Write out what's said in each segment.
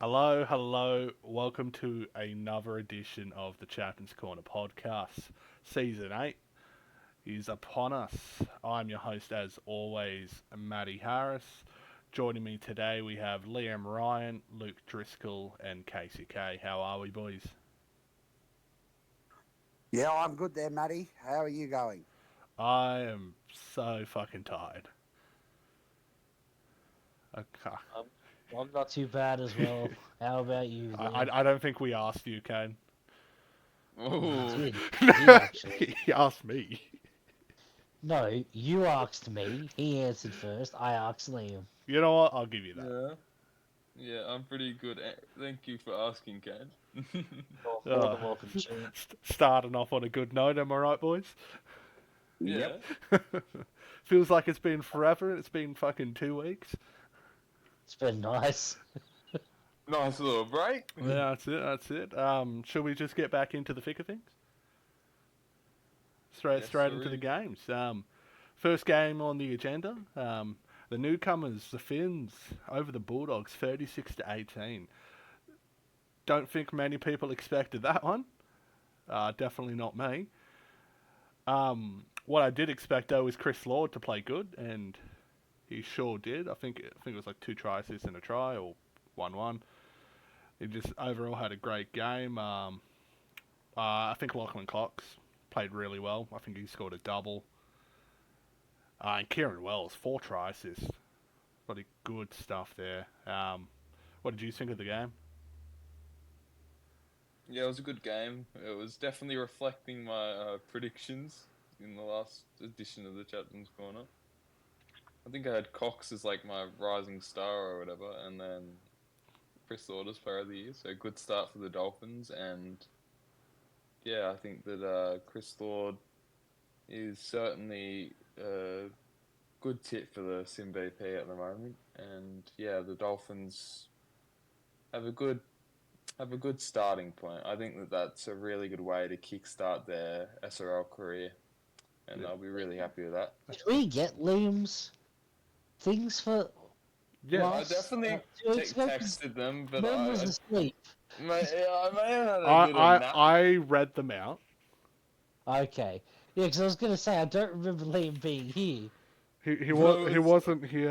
Hello, hello. Welcome to another edition of the Captain's Corner podcast. Season 8 is upon us. I'm your host, as always, Matty Harris. Joining me today, we have Liam Ryan, Luke Driscoll, and Casey K. How are we, boys? Yeah, I'm good there, Matty. How are you going? I am so fucking tired. Okay. I'm, I'm not too bad as well. How about you, I, Liam? I, I don't think we asked you, Kane. You Oh, did. You did actually. He asked me. No, you asked me. He answered first. I asked Liam. You know what? I'll give you that. yeah. Yeah, I'm pretty good. Thank you for asking, Ken. You're more Uh, than welcome, champ. Starting off on a good note, am I right, boys? Yeah. Feels like it's been forever. It's been fucking 2 weeks. It's been nice. Nice little break. Yeah, that's it. That's it. Should we just get back into the thick of things? Straight, Yes, straight into the sirree. games. First game on the agenda. The newcomers, the Finns, over the Bulldogs, 36-18. Don't think many people expected that one. Definitely not me. What I did expect though is Chris Lord to play good, and he sure did. I think it was like 2 try assists and a try, or 1-1. He just overall had a great game. I think Lachlan Cox played really well. I think he scored a double. And Kieran Wells, 4 try assists. Bloody good stuff there. What did you think of the game? Yeah, it was a good game. It was definitely reflecting my predictions in the last edition of the Captain's Corner. I think I had Cox as like my rising star or whatever, and then Chris Lord as Player of the Year. So good start for the Dolphins, and yeah, I think that Chris Lord is certainly a good tit for the Sim BP at the moment, and yeah, the Dolphins have a good starting point. I think that that's a really good way to kickstart their SRL career, and Yeah. they'll be really happy with that. Did we get Liam's things for Yeah, I last definitely 2 weeks ago? 'Cause texted them, but Ben was I asleep. may have had I, a bit of I nap. I read them out. Okay. Yeah, because I was going to say, I don't remember Liam being here. He wasn't here.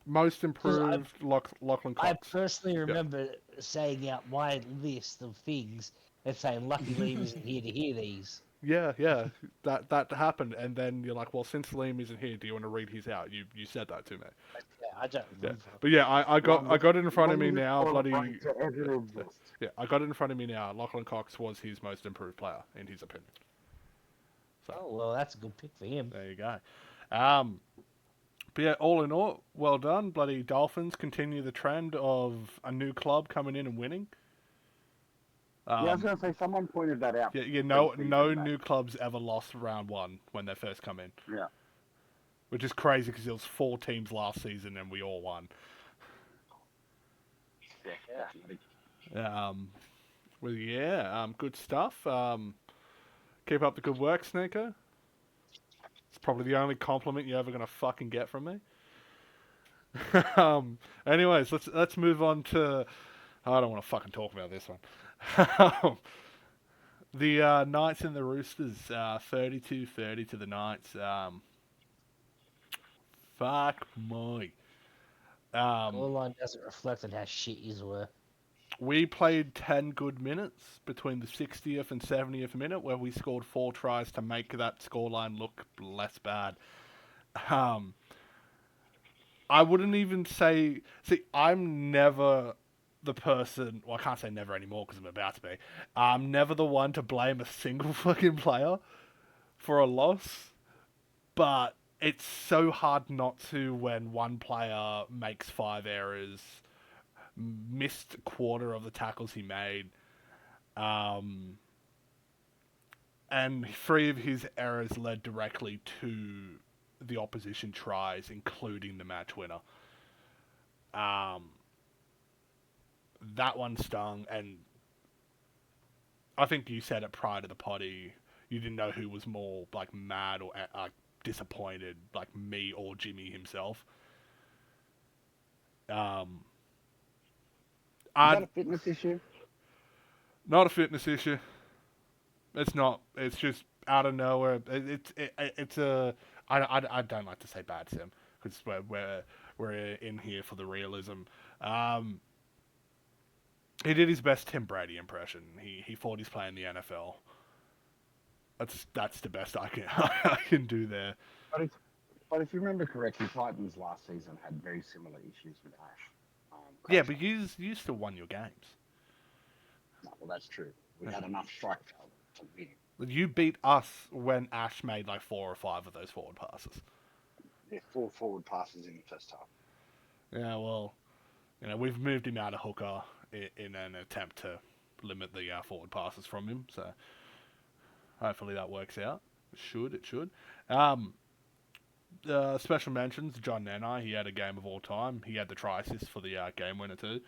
Most 'Cause improved Lachlan I Cox. personally Yeah. remember saying out my list of things and saying, Lucky Liam isn't here to hear these. Yeah. That happened, and then you're like, well, since Liam isn't here, do you want to read his out? You said that to me. Yeah, I don't Yeah, remember. but yeah, I got it in front of me now. All Bloody right, to ever exist. yeah, I got it in front of me now. Lachlan Cox was his most improved player in his opinion. Oh, well, that's a good pick for him. There you go. But yeah, all in all, well done. Bloody Dolphins continue the trend of a new club coming in and winning. Yeah, I was Um, going to say, someone pointed that out. yeah, no Pre-season, mate. new clubs ever lost round one when they first come in, Yeah. which is crazy because there was 4 teams last season and we all won. Yeah. Well, yeah, good stuff. Keep up the good work, Sneaker. It's probably the only compliment you're ever gonna fucking get from me. Anyways, let's move on to. I don't want to fucking talk about this one. The Knights and the Roosters, 32-30 to the Knights. Fuck me. Scoreline doesn't reflect on how shit yous were. We played 10 good minutes between the 60th and 70th minute where we scored 4 tries to make that scoreline look less bad. Um, I wouldn't even say... See, I'm never the person... Well, I can't say never anymore because I'm about to be. I'm never the one to blame a single fucking player for a loss. But it's so hard not to when one player makes 5 errors, missed a quarter of the tackles he made, and 3 of his errors led directly to the opposition tries, including the match winner. That one stung, and I think you said it prior to the potty. You didn't know who was more like mad or disappointed, like me or Jimmy himself. Um, that a fitness issue? Not a fitness issue. It's not. It's just out of nowhere. It's a. I don't like to say bad sim because we're in here for the realism. He did his best Tim Brady impression. He thought he's playing the NFL. That's the best I can I can do there. But if you remember correctly, Titans last season had very similar issues with Ash. Yeah, but you still won your games. No, well, that's true. We had enough strike power to win. You beat us when Ash made like 4 or 5 of those forward passes. Yeah, 4 forward passes in the first half. Yeah, well, we've moved him out of hooker in an attempt to limit the forward passes from him. So hopefully that works out. It should. Special mentions, John Nenai, he had a game of all time. He had the try assist for the game winner too.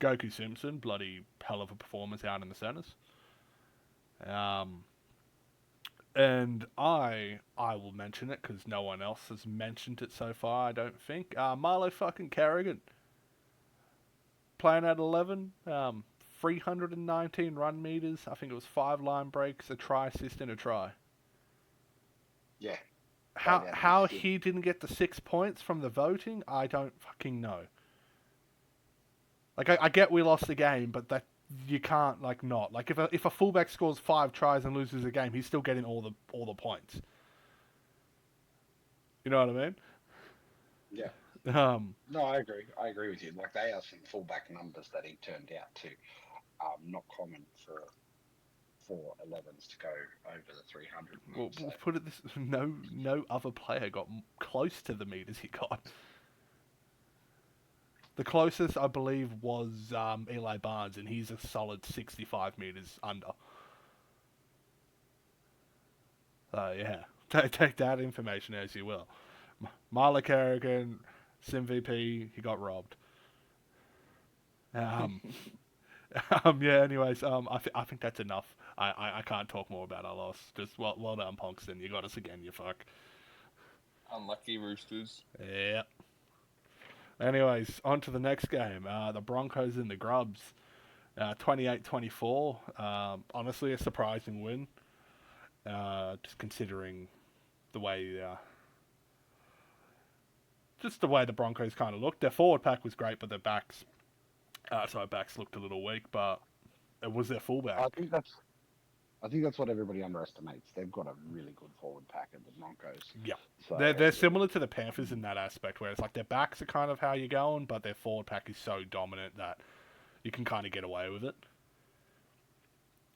Goku Simpson, bloody hell of a performance out in the centres. And I will mention it because no one else has mentioned it so far, I don't think. Marlo fucking Kerrigan. Playing at 11, 319 run meters. I think it was 5 line breaks, a try assist, and a try. Yeah. How he didn't get the 6 points from the voting, I don't fucking know. Like I get we lost the game, but that you can't not if a fullback scores 5 tries and loses a game, he's still getting all the points. You know what I mean? Yeah. No, I agree. I agree with you. Like they are some fullback numbers that he turned out to. Not common for 4-11s to go over the 300. We'll put it this: no other player got close to the meters he got. The closest, I believe, was Eli Barnes, and he's a solid 65 meters under. Yeah, take that information as you will. Marla Kerrigan, SimVP, he got robbed. Yeah. Anyways, I think that's enough. I can't talk more about our loss. Just well done, Ponkston. You got us again. You fuck. Unlucky Roosters. Yeah. Anyways, on to the next game. The Broncos and the Grubs. 28-24. Honestly, a surprising win. Just considering the way the Broncos kind of looked. Their forward pack was great, but their backs looked a little weak. But it was their fullback. I think that's what everybody underestimates. They've got a really good forward pack in the Broncos. Yeah, so, they're similar to the Panthers in that aspect, where it's like their backs are kind of how you're going, but their forward pack is so dominant that you can kind of get away with it.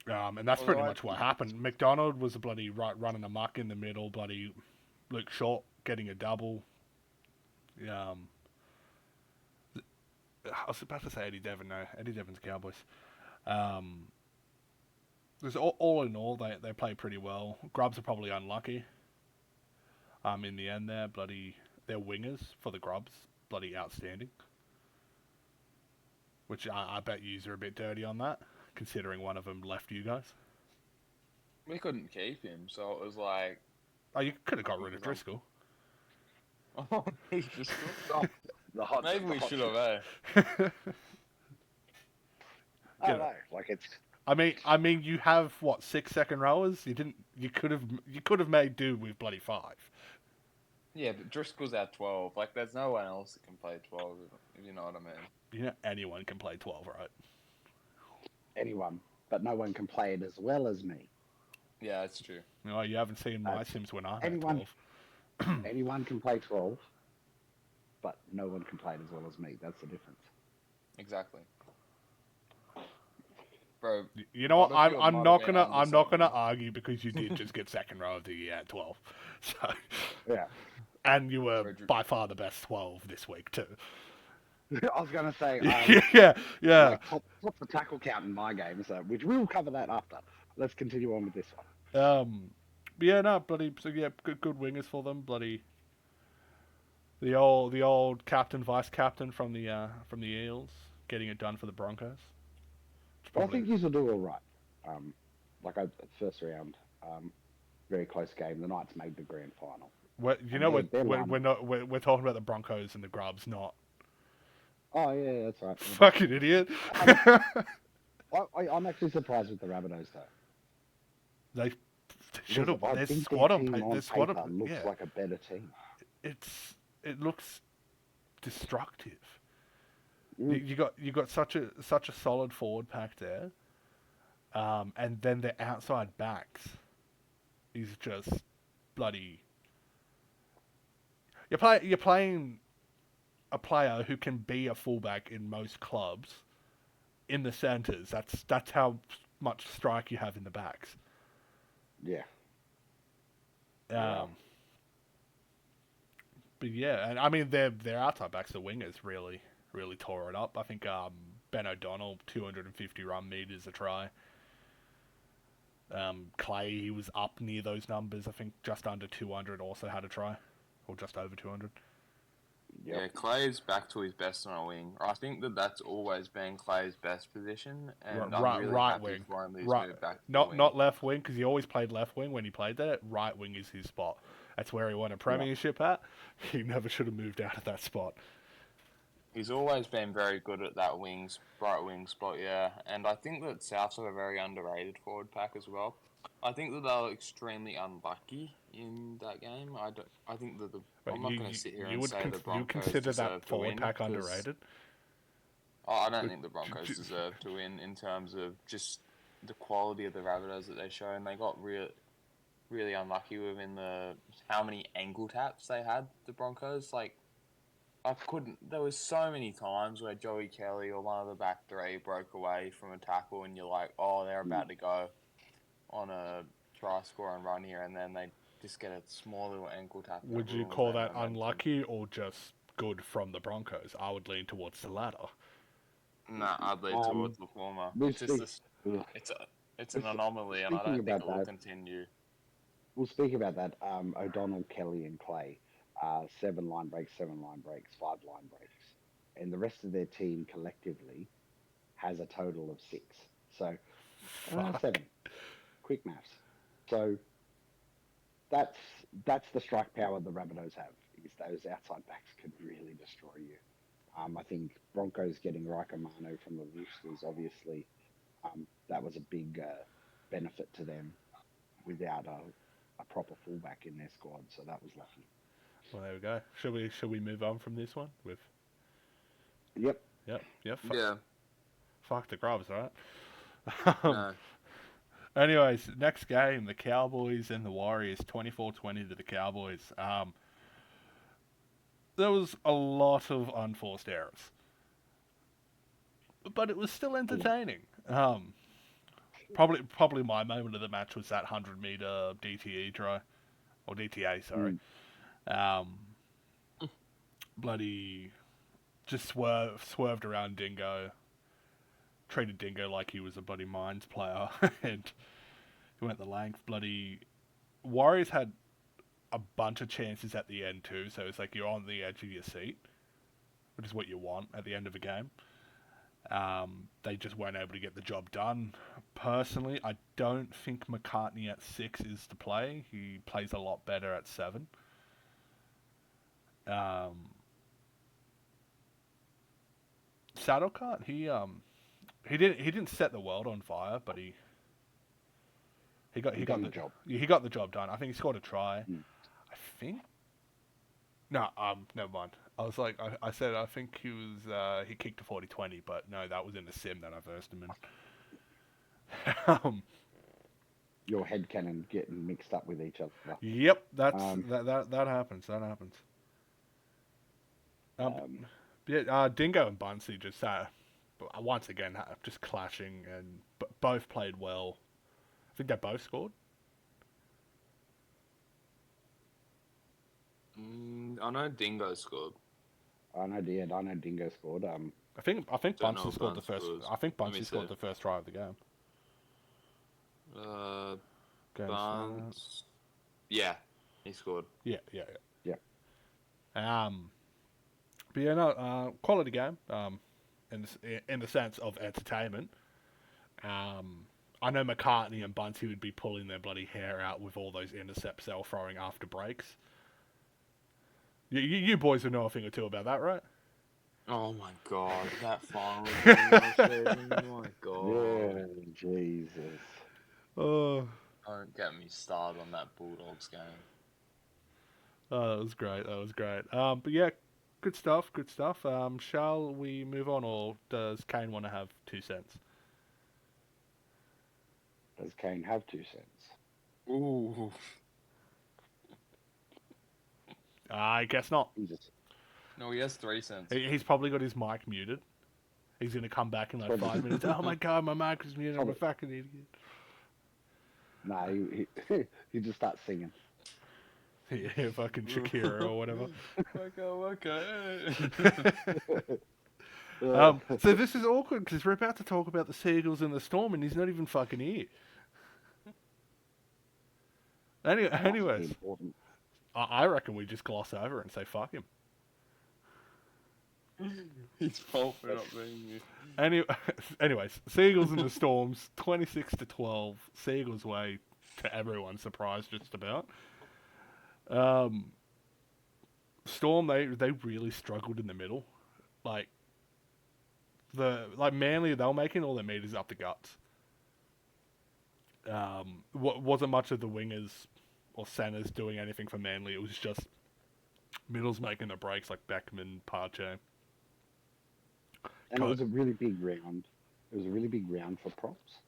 And that's pretty much what happened. McDonald was a bloody running amok in the middle. Bloody Luke Short getting a double. I was about to say Eddie Devon. No, Eddie Devon's Cowboys. There's all in all, they play pretty well. Grubs are probably unlucky. In the end, their wingers for the Grubs, bloody outstanding. Which I bet yous are a bit dirty on that, considering one of them left you guys. We couldn't keep him, so it was like... Oh, you could have got rid of Driscoll. Oh, he's just... Maybe we should have, I don't know. Like it's... I mean, you have what 6 second rowers? You could have made do with bloody 5. Yeah, but Driscoll's at 12. Like, there's no one else that can play 12, if you know what I mean. You know, anyone can play 12, right? Anyone, but no one can play it as well as me. Yeah, that's true. No, you haven't seen my Sims when I had 12. Anyone can play 12, but no one can play it as well as me. That's the difference. Exactly. Bro, you know what? I'm not gonna argue because you did just get second row of the year at 12. So yeah, and you were by far the best 12 this week too. I was gonna say yeah. Like top the tackle count in my game, so which we'll cover that after. Let's continue on with this one. But yeah, no, bloody. So yeah, good wingers for them. Bloody. The old captain, vice captain from the Eels, getting it done for the Broncos. I think he's will do all right. First round, very close game. The Knights made the grand final. We're talking about the Broncos and the Grubs, not Oh yeah, that's right. Fucking idiot. I'm actually surprised with the Rabbitohs though. They should Because have. I Their think their squad on team on Their squad paper on. looks Yeah, like a better team. it looks destructive. Mm. You got such a solid forward pack there, and then their outside backs is just bloody. You're playing a player who can be a fullback in most clubs in the centres. That's how much strike you have in the backs. Yeah. Um, But yeah, and I mean their outside backs, the wingers, really tore it up. I think Ben O'Donnell 250 run meters a try. Clay, he was up near those numbers. I think just under 200 also had a try, or just over 200. Yep. Yeah, Clay is back to his best on a wing. I think that's always been Clay's best position, and I'm really Right happy wing, for him that he's right, moved back to the not wing. not left wing because he always played left wing when he played there. Right wing is his spot. That's where he won a premiership at. He never should have moved out of that spot. He's always been very good at that right wing spot, yeah. And I think that Souths have a very underrated forward pack as well. I think that they were extremely unlucky in that game. I think that But I'm not going to sit here you and would say the you Broncos consider that deserve to forward win. pack 'Cause underrated? I don't think the Broncos deserve to win in terms of just the quality of the Rabbitohs that they show, and they got really unlucky within how many angle taps they had. The Broncos, like, I couldn't. There was so many times where Joey Kelly or one of the back three broke away from a tackle, and you're like, oh, they're about to go on a try score and run here, and then they just get a small little ankle tap. Would you call that unlucky or just good from the Broncos? I would lean towards the latter. Nah, I'd lean towards the former. It's just it's an anomaly, and I don't think it will continue. We'll speak about that. O'Donnell, Kelly, and Clay. 7 line breaks, 5 line breaks, and the rest of their team collectively has a total of 6. So 7. Quick maths. So that's the strike power the Rabbitohs have. Is those outside backs can really destroy you. I think Broncos getting Raikkonen from the Roosters, obviously, that was a big benefit to them without a proper fullback in their squad. So that was lucky. Well, there we go. Should we move on from this one? Yep. Yeah. Fuck the Grubs, right? No. Anyways, next game, the Cowboys and the Warriors, 24-20 to the Cowboys. There was a lot of unforced errors, but it was still entertaining. Probably my moment of the match was that 100-meter DTE try, or DTA, sorry. Bloody just swerved around Dingo, treated Dingo like he was a bloody Mines player, and he went the length. Bloody Warriors had a bunch of chances at the end too, so it's like you're on the edge of your seat, which is what you want at the end of a game. They just weren't able to get the job done. Personally, I don't think McCartney at 6 is the play. He plays a lot better at 7. Saddlecart, he didn't set the world on fire, but he got the job. He got the job done. I think he scored a try. I think. No, never mind. I was like, I said I think he kicked a 40-20, but no, that was in the sim that I versed him in. Your headcanon getting mixed up with each other. Yep, that happens. That happens. Dingo and Bunsey just once again just clashing, and both played well. I think they both scored. I know Dingo scored. I know Dingo scored. I think Bunsey scored the first. I think Bunsey scored the first try of the game. Buns. Yeah, he scored. Yeah. But yeah, no, quality game. In the sense of entertainment. I know McCartney and Bunsey would be pulling their bloody hair out with all those intercepts they were throwing after breaks. You boys would know a thing or two about that, right? Oh my god, that final game I was saying, oh my god. Yeah, Jesus. Oh, Don't get me started on that Bulldogs game. that was great. That was great. But yeah, good stuff. Good stuff. Shall we move on, or does Kane want to have 2 cents? Does Kane have 2 cents? Ooh. I guess not. He just No, he has 3 cents. He's probably got his mic muted. He's gonna come back in like 5 minutes. Oh my god, my mic was muted. I'm a fucking idiot. nah, he just starts singing. Yeah, fucking Shakira or whatever. Okay. So this is awkward because we're about to talk about the Seagulls and the Storm, and he's not even fucking here. Anyways, Important. I reckon we just gloss over and say fuck him. He's fault for not being here. Anyways, Seagulls and the Storms, 26-12, Seagulls way to everyone's surprise, just about. Storm, they really struggled in the middle, like Manly, they were making all their meters up the guts. Wasn't much of the wingers or centers doing anything for Manly. It was just middles making the breaks, like Beckman, Parche. And it was a really big round. It was a really big round for props.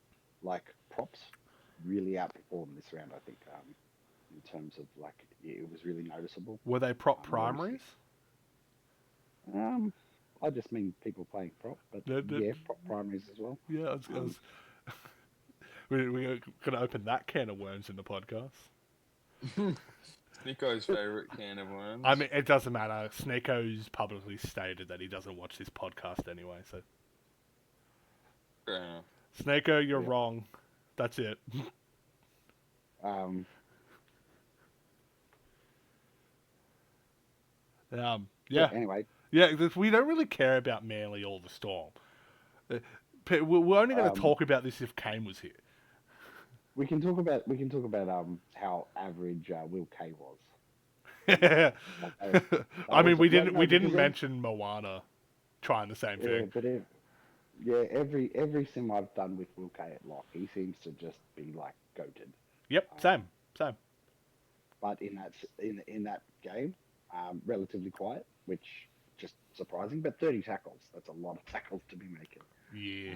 Like, props really outperformed this round, I think, in terms of, like, it was really noticeable. Were they prop primaries? I just mean people playing prop, but yeah, prop primaries as well. Yeah, we're going to open that can of worms in the podcast. Nico's favourite can of worms. I mean, it doesn't matter. Sneeko's publicly stated that he doesn't watch this podcast anyway, so... Fair enough. Sneeko, you're wrong. That's it. Yeah. Anyway. Yeah, we don't really care about Manly or the Storm. We're only going to talk about this if Kane was here. We can talk about how average Will Kay was. I mean, we didn't mention Moana trying the same thing. But every sim I've done with Will Kay at lock, he seems to just be like goated. Yep, same. But in that game, relatively quiet, which just surprising. But 30 tackles—that's a lot of tackles to be making. Yeah.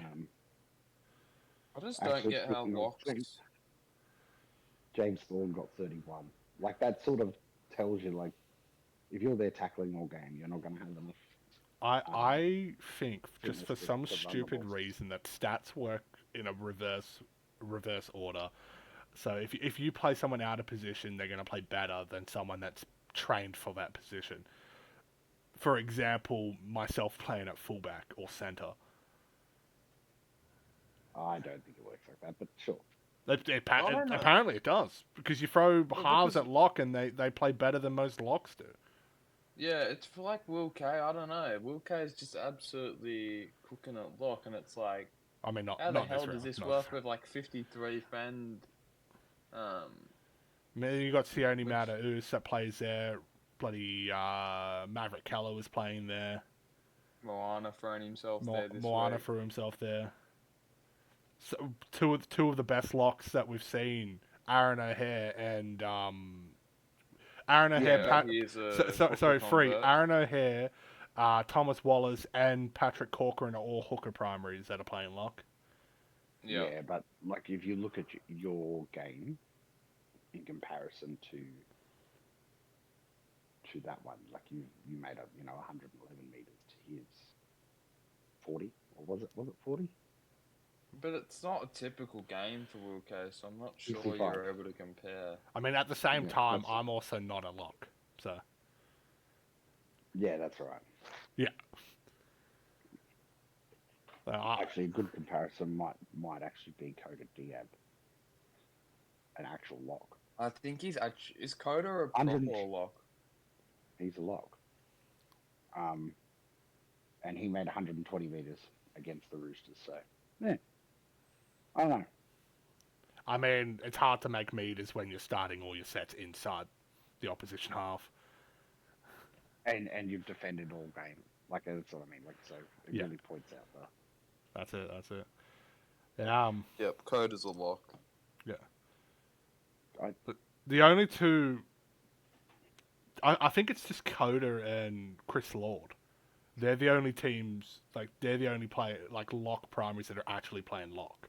I just don't get how locks. James Thorne got 31. Like, that sort of tells you, like, if you're there tackling all game, you're not going to have enough. I think just for some stupid reason that stats work in a reverse order. So if you play someone out of position, they're going to play better than someone that's trained for that position. For example, myself playing at fullback or centre. I don't think it works like that, but sure. Apparently it does, because you throw halves at lock and they play better than most locks do. Yeah, it's for like Will Kay. I don't know. Will Kay is just absolutely cooking at lock, and it's like, I mean, not how the hell this does this round, work with like 53 friend? Maybe you got Sione Mata-Us that plays there. Bloody Maverick Keller was playing there. Moana throwing himself there this Moana week. threw himself there. So two of the best locks that we've seen, Aaron O'Hare and Aaron O'Hare. Three. Aaron O'Hare, Thomas Wallace, and Patrick Corcoran are all hooker primaries that are playing lock. Yeah, but like if you look at your game in comparison to that one, like you made 111 meters to his 40, or was it 40? But it's not a typical game for Will Kay, so I'm not sure 65. you're able to compare. I mean, at the same time, I'm also not a lock, so. Yeah, that's right. Yeah. Actually, a good comparison might actually be Coda Diab, an actual lock. I think is Coda a prop or lock? He's a lock. And he made 120 meters against the Roosters, so yeah. I don't know. I mean, it's hard to make meters when you're starting all your sets inside the opposition half. And you've defended all game. Like that's what I mean. Like so, it Yeah. really points out the. That's it. Yep, code is a lock. Yeah. I- The only two, I think it's just Coda and Chris Lord. They're the only teams, like they're the only lock primaries that are actually playing lock.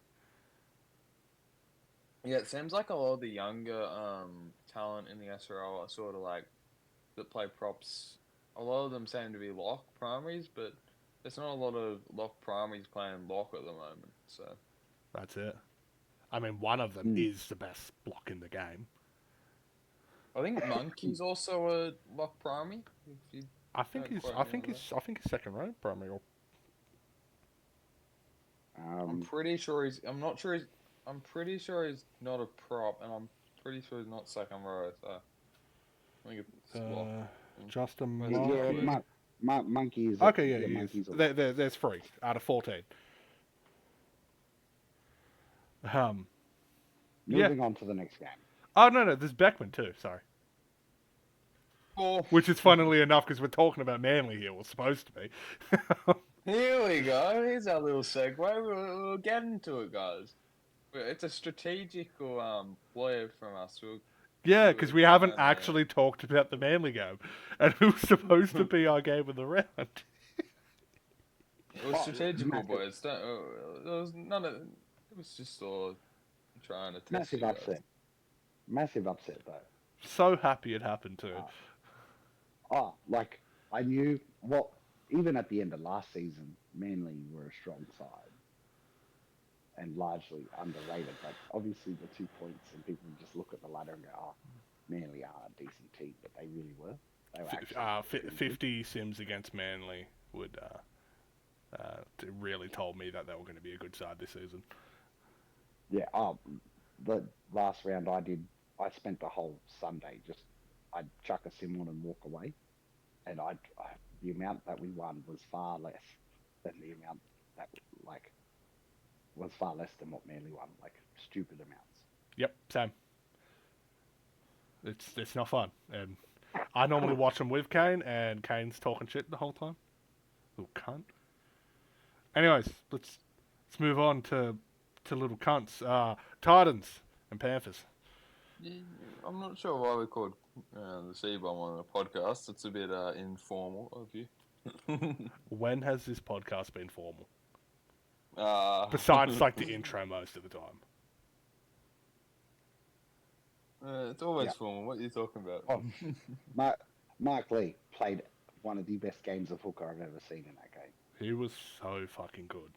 Yeah, it seems like a lot of the younger talent in the SRL are sort of like that play props. A lot of them seem to be lock primaries, but there's not a lot of lock primaries playing lock at the moment. So That's it. I mean, one of them is the best block in the game. I think Monkey's also a lock primary. If you I think don't he's quote me on that. second row primary. I'm pretty sure he's. I'm not sure he's. I'm pretty sure he's not a prop, and I'm pretty sure he's not second row. So I think it's lock. Justin Where's Monkey. Monkey? Monkey is. Okay, yeah, he Monkey's is. There's 3 out of 14. Moving on to the next game. Oh no, there's Beckman too. Sorry. Oh, Which is funnily enough because we're talking about Manly here. We're supposed to be. here we go. Here's our little segue. We'll get into it, guys. It's a strategical play from us. Yeah, because we haven't trying to- actually talked about the Manly game, and it was supposed to be our game of the round. It was strategical, massive. boys. There was none of. It was just all trying to test Massive you guys. upset. Massive upset though. So happy it happened too. Like I knew what. Even at the end of last season, Manly were a strong side and largely underrated. But obviously, the 2 points, and people just look at the ladder and go, "Oh, Manly are a decent team," but they really were. They were actually 50 sims against Manly would really told me that they were going to be a good side this season. Yeah. The last round I spent the whole Sunday I'd chuck a sim on and walk away, and the amount that we won was far less than the amount that was far less than what Manly won, like stupid amounts. Yep, same. It's not fun, and I normally watch them with Kane, and Kane's talking shit the whole time. Little cunt. Anyways, let's move on to little cunts. Titans and Panthers. Yeah, I'm not sure why we called the C-bomb on the podcast. It's a bit informal of you. When has this podcast been formal? Besides, Besides, like, the intro most of the time. it's always Yeah. formal. What are you talking about? Oh, Mark Lee played one of the best games of hooker I've ever seen in that game. He was so fucking good.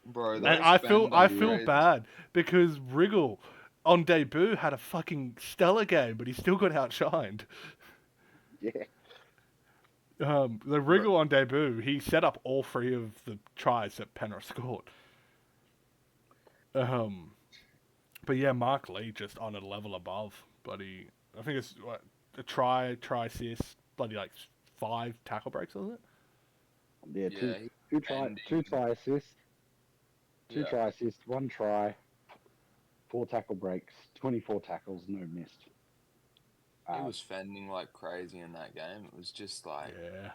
Bro, And I feel bad because Wriggle on debut had a fucking stellar game, but he still got outshined. Yeah. The Wriggle on debut, he set up all 3 of the tries that Penrith scored. But yeah, Mark Lee just on a level above. Bloody, I think it's a try assist, bloody like 5 tackle breaks, wasn't it? Yeah. ending. Two try assists. Two Yeah. try assists, 1 try, 4 tackle breaks, 24 tackles, no missed. He was fending like crazy in that game. It was just like, Yeah.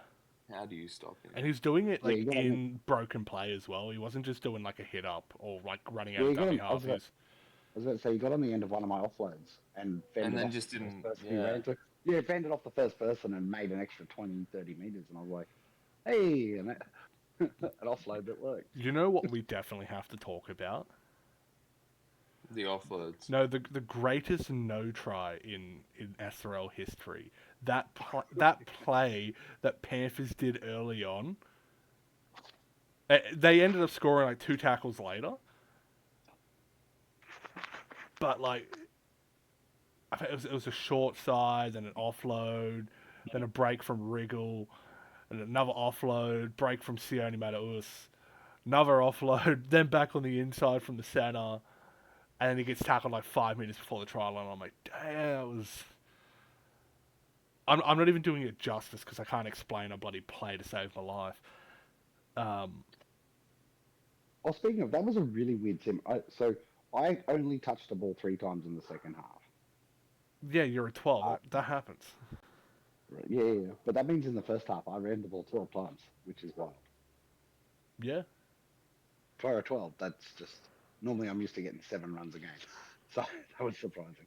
how do you stop him? And he's doing it like you gotta in broken play as well. He wasn't just doing like a hit up or like running out Yeah, of you got dummy him. half. I was about to say, you got on the end of one of my offloads and fended then off just the first didn't- person he yeah. ran to. Yeah, fended off the first person and made an extra 20, 30 meters. And I was like, hey, and that, an offload that worked. You know what we definitely have to talk about? The offloads. No, the greatest no try in SRL history. That play that Panthers did early on. They ended up scoring like 2 tackles later. But like, I think it was a short side, then an offload, then a break from Wriggle, and another offload, break from Sione Mataus, another offload, then back on the inside from the centre, and then he gets tackled like 5 minutes before the trial, and I'm like, damn, that was... I'm not even doing it justice because I can't explain a bloody play to save my life. Well, speaking of, that was a really weird sim. So I only touched the ball 3 times in the second half. Yeah, you're a 12. That happens. Yeah. But that means in the first half, I ran the ball 12 times, which is wild. Yeah. For a 12, that's just normally I'm used to getting 7 runs a game, so that was surprising.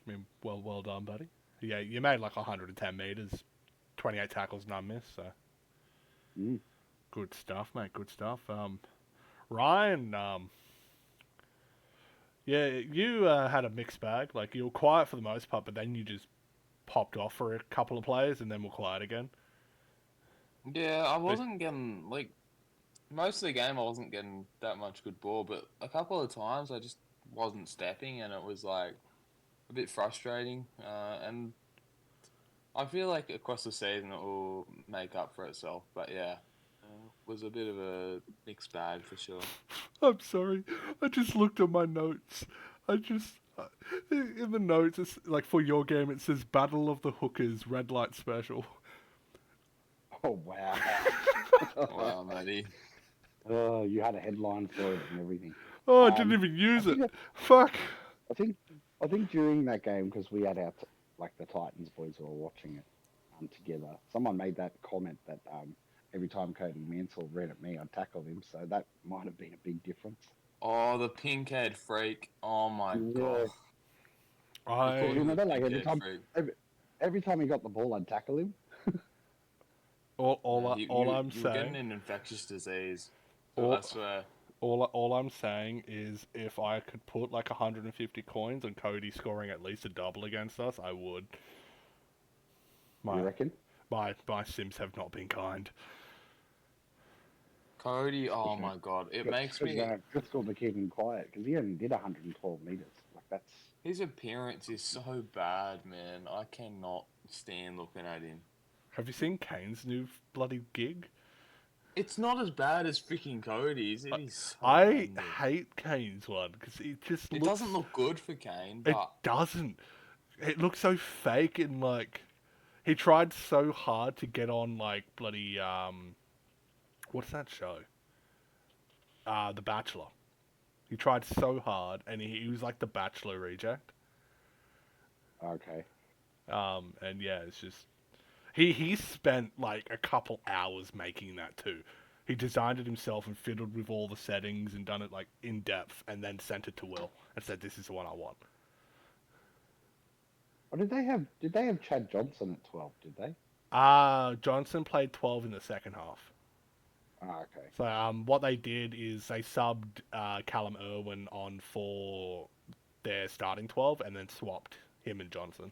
I mean, well done, buddy. Yeah, you made like 110 meters, 28 tackles, none missed. So Mm. good stuff, mate. Good stuff. Ryan, yeah, you had a mixed bag. Like you were quiet for the most part, but then you just popped off for a couple of plays and then were quiet again. Yeah, I wasn't getting like most of the game. I wasn't getting that much good ball, but a couple of times I just wasn't stepping, and it was like a bit frustrating. And I feel like across the season it will make up for itself. But yeah, was a bit of a mixed bag for sure. I'm sorry. I just looked at my notes. I just in the notes, it's like for your game, it says "Battle of the Hookers, Red Light Special." Oh wow! Wow, matey. Oh, you had a headline for it and everything. Oh, I didn't even I use it. think, Fuck. I think, I think during that game because we had our like the Titans boys who were watching it together. Someone made that comment that every time Cody Mansell ran at me, I'd tackle him. So that might have been a big difference. Oh, the pink-haired freak. Oh my Yeah. god. They called I You him the remember, like pink-haired freak. every time he got the ball, I'd tackle him. all I'm You were getting saying, an infectious disease. all, I swear. all I'm saying is, if I could put like 150 coins on Cody scoring at least a double against us, I would. You My reckon? my Sims have not been kind. Cody, oh Especially- my god. It makes me... Driscoll to keep him quiet because he only did 112 meters. Like that's His appearance is so bad, man. I cannot stand looking at him. Have you seen Kane's new bloody gig? It's not as bad as freaking Cody's. It is so I random. hate Kane's one because it just It looks. doesn't look good for Kane, It but doesn't. It looks so fake and like he tried so hard to get on like bloody what's that show? The Bachelor. He tried so hard and he was like the Bachelor reject. okay. And yeah, it's just he spent like a couple hours making that too. He designed it himself and fiddled with all the settings and done it like in depth and then sent it to Will and said this is the one I want. Or did they have? Did they have Chad Johnson at 12? Did they? Johnson played 12 in the second half. Okay. So what they did is they subbed Callum Irwin on for their starting 12 and then swapped him and Johnson.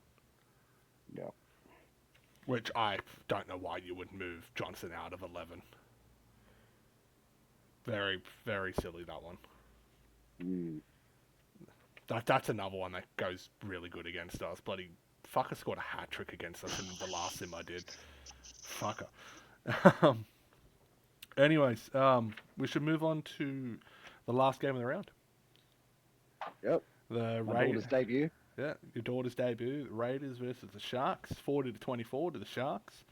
Yeah. Which I don't know why you would move Johnson out of 11. Very, very silly, that one. Mm. That's another one that goes really good against us. Bloody fucker scored a hat trick against us in the last sim I did. Fucker. Anyways, we should move on to the last game of the round. Yep. The My daughter's debut. Yeah, your daughter's debut. The Raiders versus the Sharks. 40-24 to the Sharks.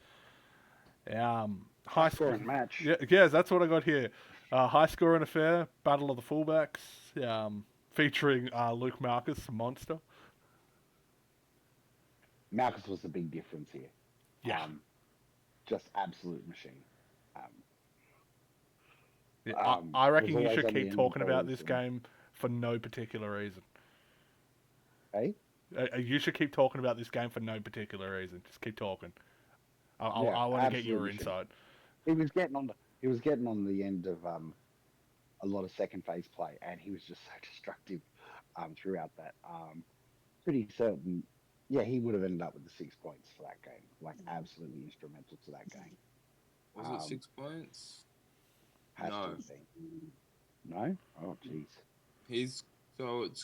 High Scoring match. Yeah, that's what I got here. High scoring affair. Battle of the fullbacks. Featuring Luke Marcus, monster. Marcus was the big difference here. Yeah. Just absolute machine. I reckon was you always should on the keep end talking about goals this and- game for no particular reason. Hey? You should keep talking about this game for no particular reason. Just keep talking. I want to get your absolutely insight. He was getting on the end of a lot of second phase play, and he was just so destructive throughout that. Pretty certain, yeah, he would have ended up with the 6 points for that game. Like absolutely instrumental to that game. was it 6 points? Has No. to have been. No? Oh, jeez. It's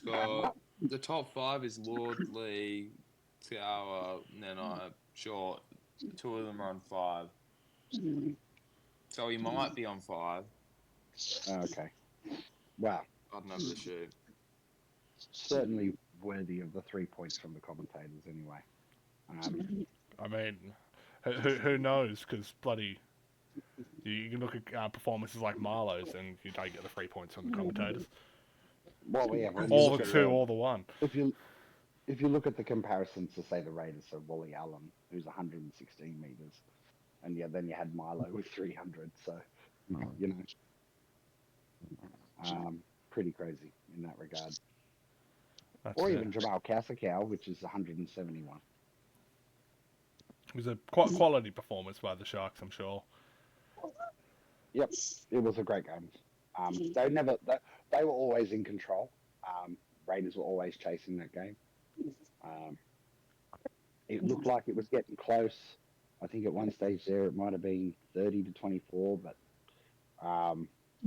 got the top 5 is Lord, Lee, Tower, Nenai, Short. 2 of them are on 5. So he might be on 5. Okay. Wow. I don't have the shoot. Certainly worthy of the 3 points from the commentators, anyway. I mean, who knows? Because bloody, you can look at performances like Marlowe's, and you don't get the 3 points from the commentators. Well, yeah, All the 2, all the 1. if you if you look at the comparisons to say the Raiders, so Wally Allen, who's 116 meters, and yeah, then you had Milo with 300. So you know, pretty crazy in that regard. That's Or it. even Jamal Casikow, which is 171. It was a quality performance by the Sharks, I'm sure. Yep, it was a great game. They were always in control. Raiders were always chasing that game. It looked like it was getting close. I think at one stage there it might have been 30-24, but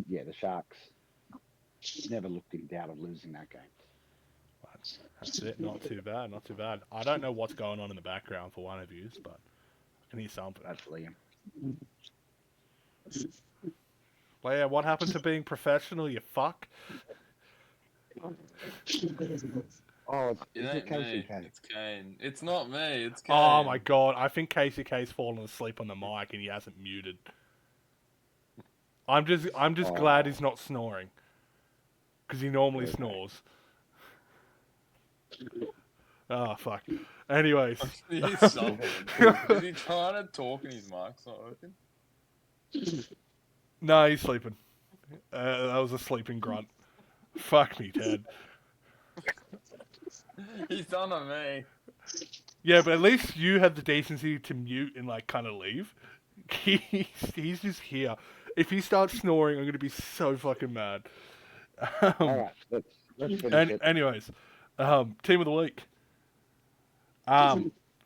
yeah, the Sharks never looked in doubt of losing that game. That's it. Not too bad. Not too bad. I don't know what's going on in the background for one of you, but I can hear something. That's Liam. Well, yeah, what happened to being professional, you fuck? Oh, It is ain't it Casey me. K? It's Kane. It's not me. It's Kane. Oh my god, I think Casey K's fallen asleep on the mic and he hasn't muted. I'm just glad he's not snoring. Because he normally Okay. snores. Oh, fuck. Anyways. He's suffering. Is he trying to talk and his mic's not open? No, he's sleeping. That was a sleeping grunt. Fuck me, Ted. He's done on me. Yeah, but at least you had the decency to mute and, like, kind of leave. He's just here. If he starts snoring, I'm going to be so fucking mad. All right, let's finish it. Anyways, team of the week.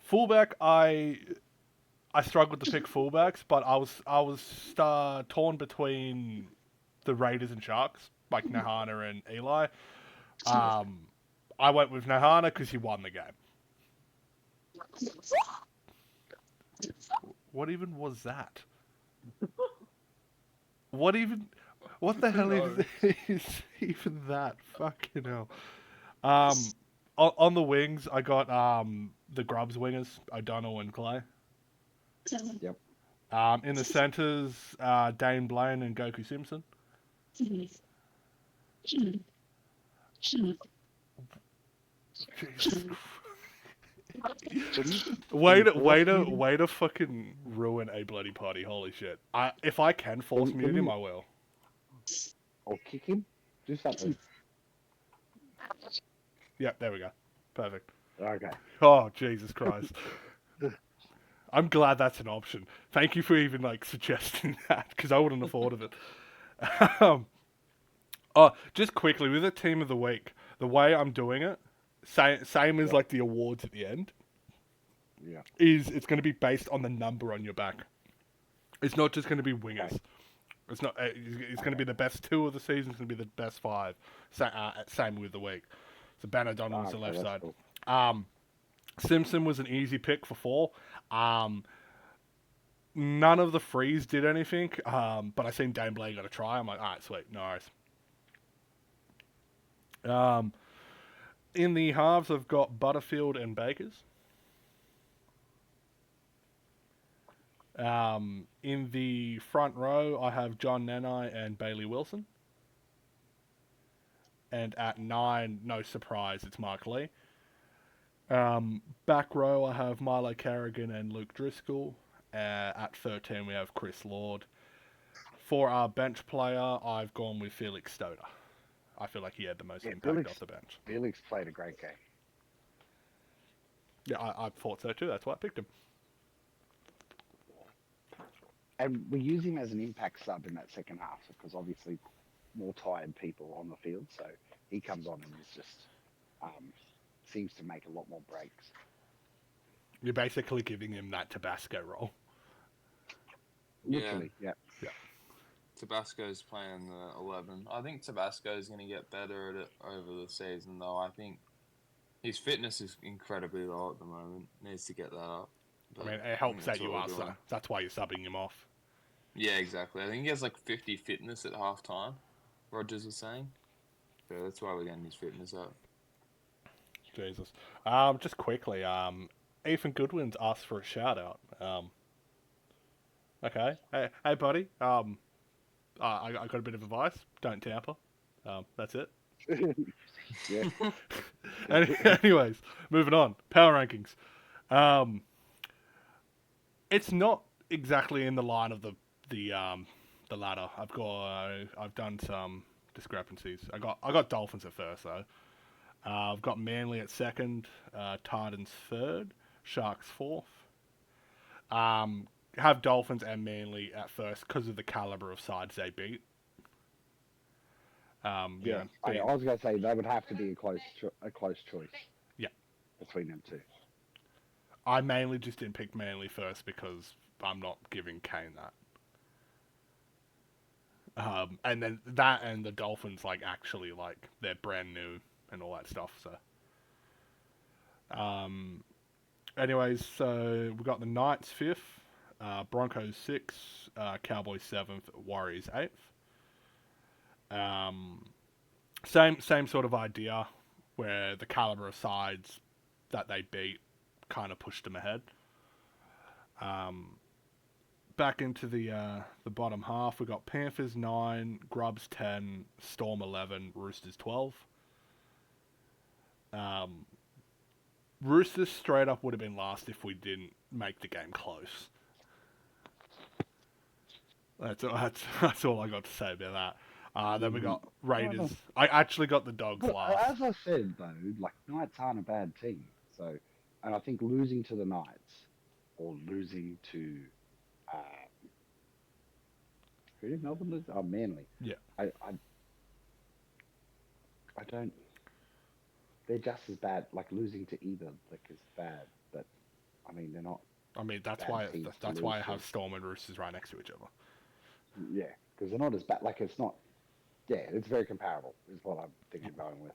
Fullback, I struggled to pick fullbacks, but I was torn between the Raiders and Sharks, like Nahana and Eli. I went with Nahana because he won the game. What even was that? What the hell is even that? Fucking hell. On the wings, I got the Grubs wingers, O'Donnell and Clay. Yep. In the centres, Dane Blaine and Goku Simpson. Jesus. Way to fucking ruin a bloody party. Holy shit. If I can force mute him, I will. Or kick him. Do something. Yep, there we go. Perfect. Okay. Oh, Jesus Christ. I'm glad that's an option. Thank you for even, like, suggesting that, because I wouldn't have thought of it. Just quickly, with the team of the week, the way I'm doing it, same as, like, the awards at the end, Yeah. is it's going to be based on the number on your back. It's not just going to be wingers. Okay. It's not. It's going to be the best 2 of the season. It's going to be the best 5. Same with the week. So Ben O'Donnell was the left side. Cool. Simpson was an easy pick for 4. None of the frees did anything, but I seen Dane Blaine got a try. I'm like, all right, sweet, no worries. In the halves, I've got Butterfield and Bakers. In the front row, I have John Nanai and Bailey Wilson. And at 9, no surprise, it's Mark Lee. Back row, I have Milo Carrigan and Luke Driscoll. At 13, we have Chris Lord. For our bench player, I've gone with Felix Stoder. I feel like he had the most impact off the bench. Felix played a great game. Yeah, I thought so too. That's why I picked him. And we use him as an impact sub in that second half because obviously more tired people on the field. So he comes on and is just seems to make a lot more breaks. You're basically giving him that Tabasco role. Literally, yeah. Tabasco's playing the 11. I think Tabasco's going to get better at it over the season, though. I think his fitness is incredibly low at the moment. Needs to get that up. But I mean, it helps that you are, so that's why you're subbing him off. Yeah, exactly. I think he has like 50 fitness at half time, Rogers was saying. So that's why we're getting his fitness up. Jesus. Just quickly, Ethan Goodwin's asked for a shout out. Okay. Hey, buddy. I got a bit of advice. Don't tamper. That's it. Yeah. Anyways, moving on. Power rankings. It's not exactly in the line of the ladder. I've done some discrepancies. I got Dolphins at first though. I've got Manly at second, Titans third, Sharks fourth. Have Dolphins and Manly at first because of the caliber of sides they beat. Yeah, I was going to say that would have to be a close choice. Yeah. Between them two. I mainly just didn't pick Manly first because I'm not giving Kane that. And then that and the Dolphins, like, actually, like, they're brand new and all that stuff, so. Anyways, so we've got the Knights 5th, Broncos 6th, Cowboys 7th, Warriors 8th. Same sort of idea, where the caliber of sides that they beat kind of pushed them ahead. Back into the bottom half, we got Panthers 9, Grubs 10, Storm 11, Roosters 12. Roosters straight up would have been last if we didn't make the game close. That's all I got to say about that. Then we got Raiders. I actually got the Dogs But last. as I said, though, like, Knights aren't a bad team. So, and I think losing to the Knights or losing to who did Melbourne lose? Oh, Manly. Yeah. I don't. They're just as bad. Like, losing to either is bad, but I mean they're not. I mean that's bad why teams to that's why I lose have to. Storm and Roosters right next to each other. Yeah, because they're not as bad. Like, it's not. Yeah, it's very comparable. Is what I'm thinking of going with.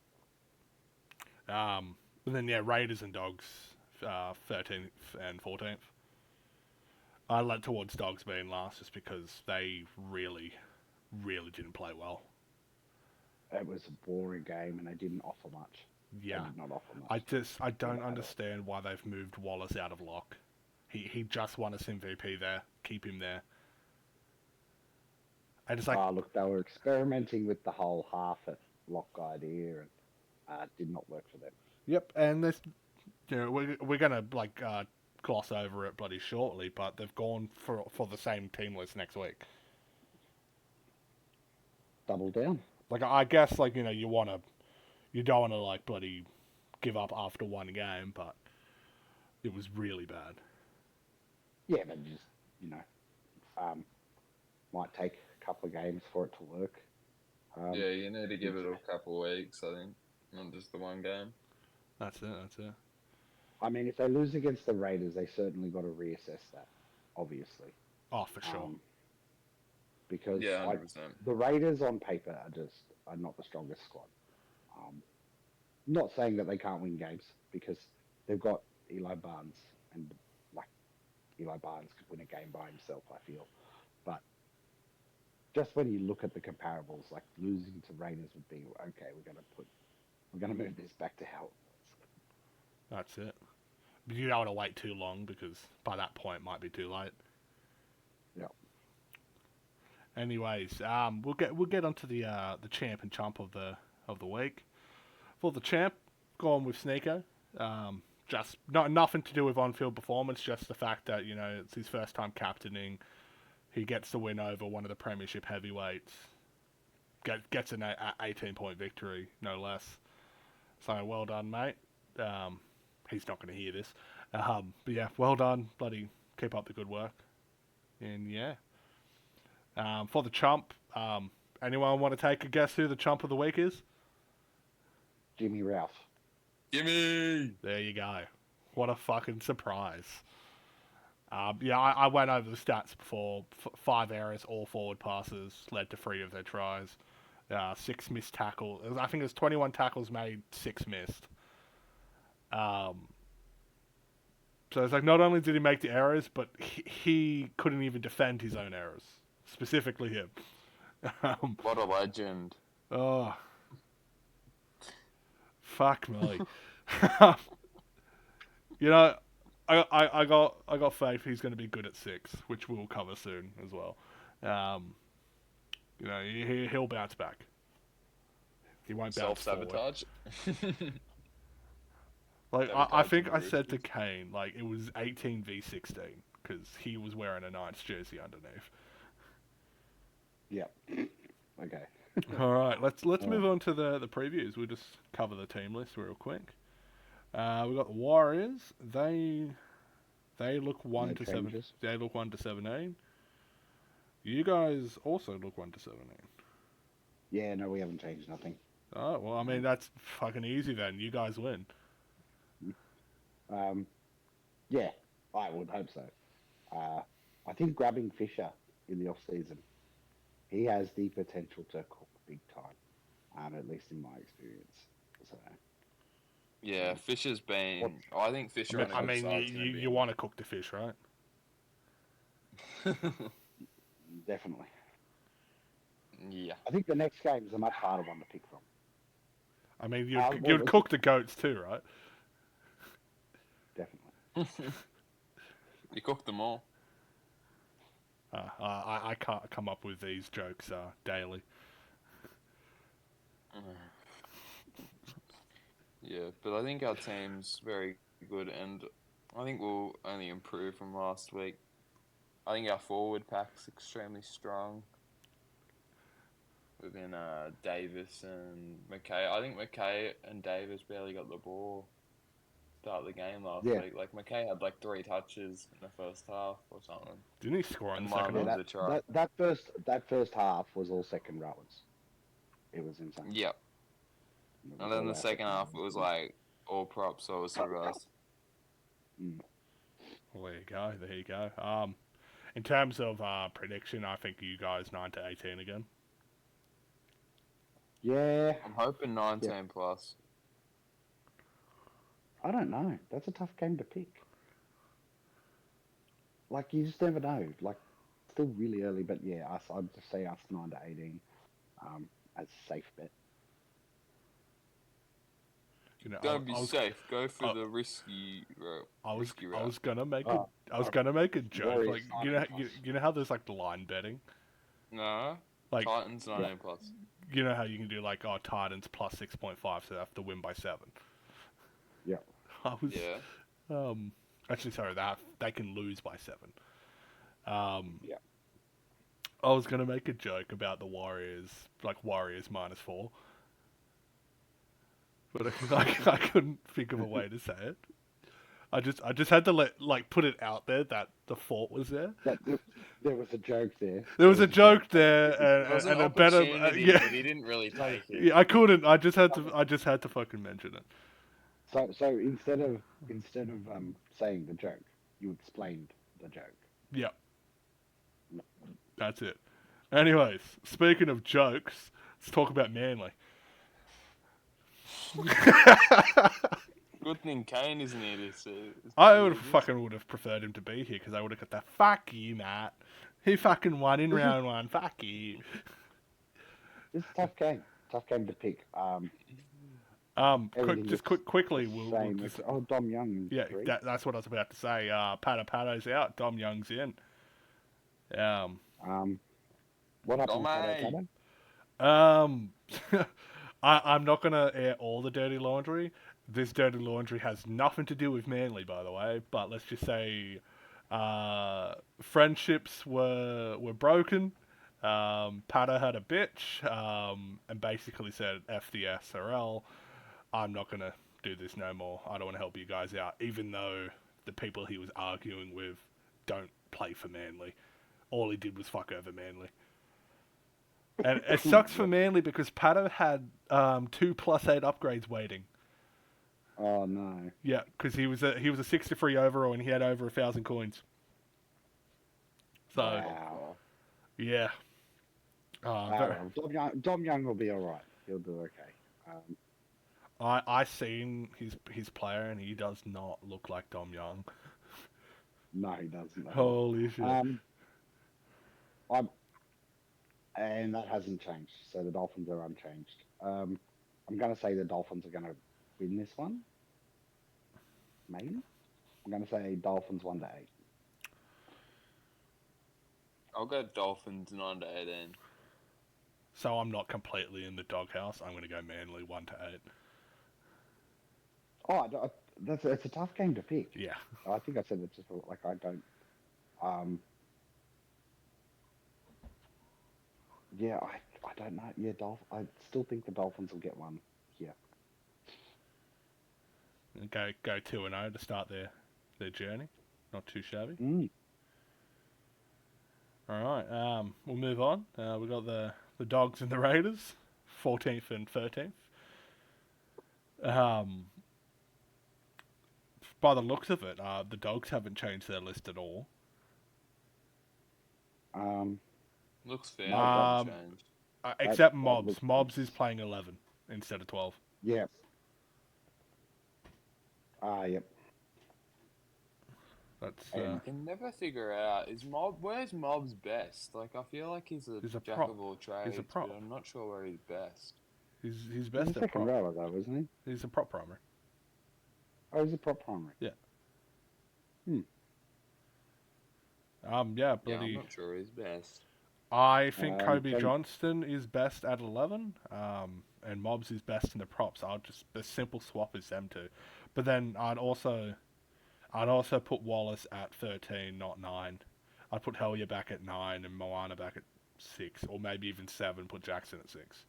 And then yeah, Raiders and Dogs, 13th and 14th. I led towards Dogs being last just because they really, really didn't play well. It was a boring game, and they didn't offer much. Yeah, They did not offer much. I don't understand why they've moved Wallace out of lock. He just won us MVP there. Keep him there. I just like. Look, they were experimenting with the whole half at lock idea, and did not work for them. Yep, and this, we're gonna like gloss over it bloody shortly, but they've gone for the same team list next week. Double down. Like I guess like you don't wanna like bloody give up after one game, but it was really bad. Yeah, but just might take a couple of games for it to work. Yeah, you need to give it a couple of weeks, I think, not just the one game. That's it. I mean, if they lose against the Raiders, they certainly got to reassess that, obviously. Oh, for sure. Because yeah, 100%. The Raiders on paper are not the strongest squad. Not saying that they can't win games, because they've got Eli Barnes, and like Eli Barnes could win a game by himself, I feel. But just when you look at the comparables, like losing to Raiders would be okay. We're gonna move this back to how it was. That's it. But you don't want to wait too long because by that point it might be too late. Yeah. Anyways, we'll get onto the champ and chump of the week. For the champ, going with Sneeko. Just nothing to do with on-field performance, just the fact that it's his first time captaining. He gets the win over one of the premiership heavyweights. Gets an 18-point victory, no less. So well done, mate. He's not going to hear this. But yeah, well done. Bloody keep up the good work. And yeah. For the chump, anyone want to take a guess who the chump of the week is? Jimmy Ralph. Gimme! There you go. What a fucking surprise. Yeah, I went over the stats before. 5 errors, all forward passes, led to 3 of their tries. 6 missed tackles. I think it was 21 tackles made, 6 missed. So it's like not only did he make the errors, but he couldn't even defend his own errors. Specifically him. What a legend. Oh. Fuck me. I got faith he's going to be good at 6, which we'll cover soon as well. He'll bounce back. He won't bounce forward. Self-sabotage? Like, I Sabotage think the I said to Roosters. Kane, like, it was 18 v 16, because he was wearing a Knights jersey underneath. Yep. Okay. Alright, let's Alright. move on to the previews. We'll just cover the team list real quick. We've got the Warriors. They look 1 No to 7. changes. They look 1 to 17. You guys also look 1 to 17. Yeah, no, we haven't changed nothing. Oh, well, I mean, that's fucking easy then. You guys win. Yeah, I would hope so. I think grabbing Fisher in the off season, he has the potential to cook big time. At least in my experience. So Yeah, Fisher's been. I think Fisher on a I good mean, side's going to be. you want to cook the fish, right? definitely, Yeah. I think the next game is a much harder one to pick from. I mean, well, you'd cook the goats too, right? Definitely. You cooked them all. I can't come up with these jokes daily. Yeah, but I think our team's very good, and I think we'll only improve from last week. I think our forward pack's extremely strong. Within Davis and McKay. I think McKay and Davis barely got the ball start the game last week. Like McKay had like 3 touches in the first half or something. Didn't he score in And the second one half? was a try. That first half was all second rowers. It was insane. Yep. And then the second half it was like all props, so it was the reverse. Well, there you go. There you go. In terms of prediction, I think you guys 9 to 18 again. Yeah. I'm hoping 19 plus. I don't know. That's a tough game to pick. Like, you just never know. Like, still really early, but yeah, I'd just say us 9 to 18 as a safe bet. You know, Gotta be safe. Go for the risky route. I was gonna make a joke. Warriors Like, you know how there's like line betting. No. Like Titans 19 plus. You know how you can do like Titans plus 6.5, so they have to win by 7. Yeah. I was actually sorry that they can lose by 7. Yeah. I was gonna make a joke about the Warriors, like Warriors -4, but I couldn't think of a way to say it. I just had to put it out there that the thought was there. There was a joke there. There was a joke there, and a better but he didn't really take it. Yeah, I couldn't. I just had to fucking mention it. So instead of saying the joke, you explained the joke. Yeah. That's it. Anyways, speaking of jokes, let's talk about Manly. Good thing Kane isn't here to see. I would have preferred him to be here because I would have got that fuck you, Matt. He fucking won in round 1. Fuck you. It's a tough game. Tough game to pick. Quickly, we'll just, Dom Young. Yeah, that's what I was about to say. Pato's out. Dom Young's in. What happened with Pato? I'm not gonna air all the dirty laundry. This dirty laundry has nothing to do with Manly, by the way. But let's just say, friendships were broken. Pato had a bitch, and basically said, "F the SRL. I'm not gonna do this no more. I don't want to help you guys out," even though the people he was arguing with don't play for Manly. All he did was fuck over Manly. And it sucks for Manly because Pato had 2 +8 upgrades waiting. Oh no. Yeah, because he was a 63 overall and he had over 1,000 coins. So wow. Yeah. Dom Young will be all right. He'll do okay. I seen his player and he does not look like Dom Young. No, he doesn't. Holy shit. And that hasn't changed. So the Dolphins are unchanged. I'm going to say the Dolphins are going to win this one. Maybe. I'm going to say Dolphins 1 to 8. I'll go Dolphins 9 to 18. So I'm not completely in the doghouse. I'm going to go Manly 1 to 8. Oh, it's a tough game to pick. Yeah. I think I said it just like I don't. Um, yeah, I don't know. Yeah, I still think the Dolphins will get one here. Go 2-0 to start their journey. Not too shabby. Mm. All right. We'll move on. We got the Dogs and the Raiders, 14th and 13th. By the looks of it, the Dogs haven't changed their list at all. Um, Looks fair. No, No Um, change. Except that Mobs. looks Mobs is playing 11 instead of 12. yeah. Yep. That's And I can never figure out where's Mob's best? Like I feel like he's a He's a jack prop. of all He's a trades, prop. but I'm not sure where he's best. he's he's best a at second prop. rower though, isn't he? He's a prop primary. Oh, he's a prop primary. Yeah. Hmm. Yeah, Yeah, I'm bloody. not sure he's best. I think Kobe Ken- Johnston is best at 11, and Mobs is best in the props. A simple swap is them two, but then I'd also put Wallace at 13, not 9. I'd put Hellier back at 9 and Moana back at 6, or maybe even 7. Put Jackson at 6.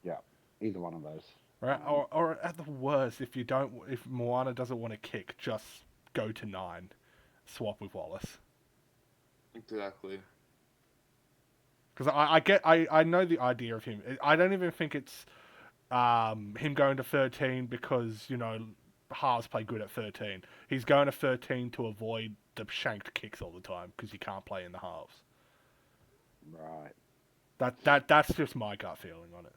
Yeah, either one of those. Right, or at the worst, if Moana doesn't want to kick, just go to 9, swap with Wallace. Exactly. Because I know the idea of him. I don't even think it's him going to 13 because, halves play good at 13. He's going to 13 to avoid the shanked kicks all the time because he can't play in the halves. Right. That's just my gut feeling on it.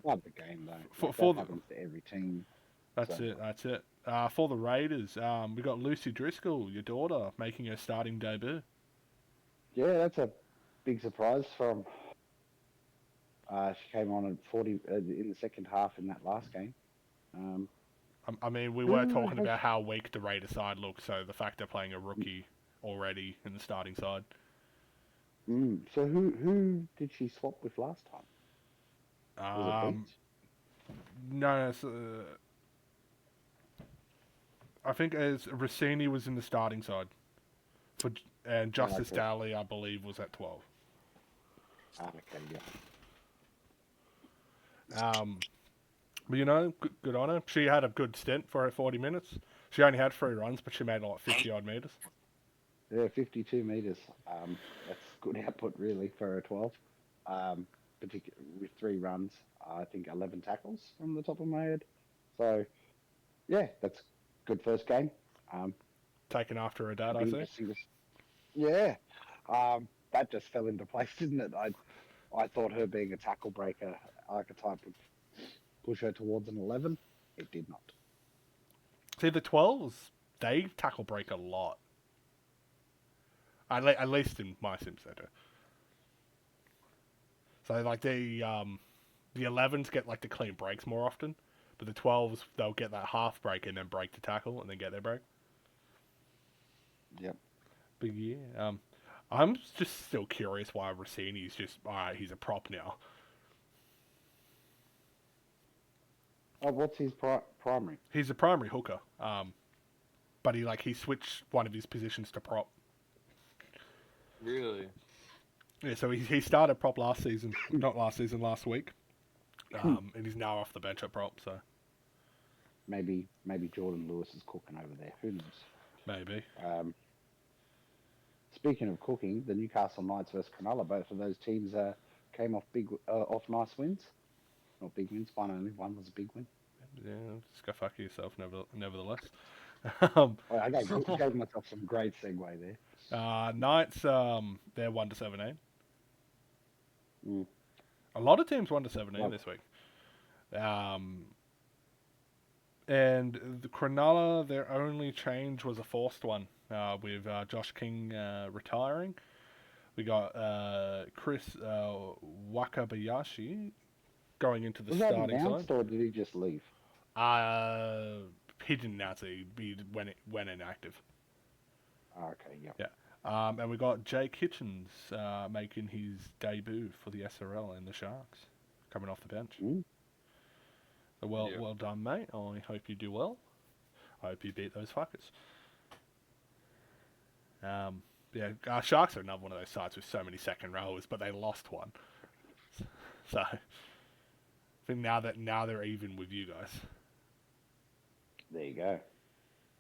Love the game though. For That happens to every team. That's So- it. That's it. For the Raiders, we got Lucy Driscoll, your daughter, making her starting debut. Yeah, that's a big surprise from. She came on at 40 in the second half in that last game. I mean, we were Who talking has- about how weak the Raiders side looks, so the fact they're playing a rookie already in the starting side. So who did she swap with last time? Was it Beach? No, I think as Rossini was in the starting side, and Justice okay. Daly, I believe, was at 12. Okay, yeah. But good on her. She had a good stint for her 40 minutes. She only had 3 runs, but she made like 50 odd meters. Yeah, 52 meters. That's good output really for a 12. Particularly with 3 runs, I think 11 tackles from the top of my head. So, yeah, that's good first game. Taken after her dad, I Be think. interesting yeah, that just fell into place, didn't it? I thought her being a tackle breaker archetype would push her towards an 11. It did not. See, the 12s, they tackle break a lot. At least in my sims, they do. So, like, the 11s get, like, the clean breaks more often. But the 12s, they'll get that half break and then break the tackle and then get their break. Yep. But, yeah, I'm just still curious why Rossini's just, alright, he's a prop now. Oh, what's his primary? He's a primary hooker. But he switched one of his positions to prop. Really? Yeah, so he started prop last season, not last season, last week. And he's now off the bench at prop, so. Maybe Jordan Lewis is cooking over there. Who knows? Maybe. Speaking of cooking, the Newcastle Knights versus Cronulla, both of those teams came off off nice wins. Not big wins, one was a big win. Yeah, just go fuck yourself, nevertheless. I gave myself some great segue there. Knights, they're 1-17. Mm. A lot of teams 1-17 Wow. this week. And the Cronulla, their only change was a forced one, with Josh King retiring. We got Chris Wakabayashi going into the Was that starting announced side. or did he just leave? He didn't announce it. He went inactive. Okay, yeah. Yeah. And we got Jake Hitchens making his debut for the SRL in the Sharks, coming off the bench. Mm. Well, Yeah. well done, mate. I hope you do well. I hope you beat those fuckers. Yeah, Sharks are another one of those sides with so many second rowers, but they lost one. So I think now they're even with you guys. There you go.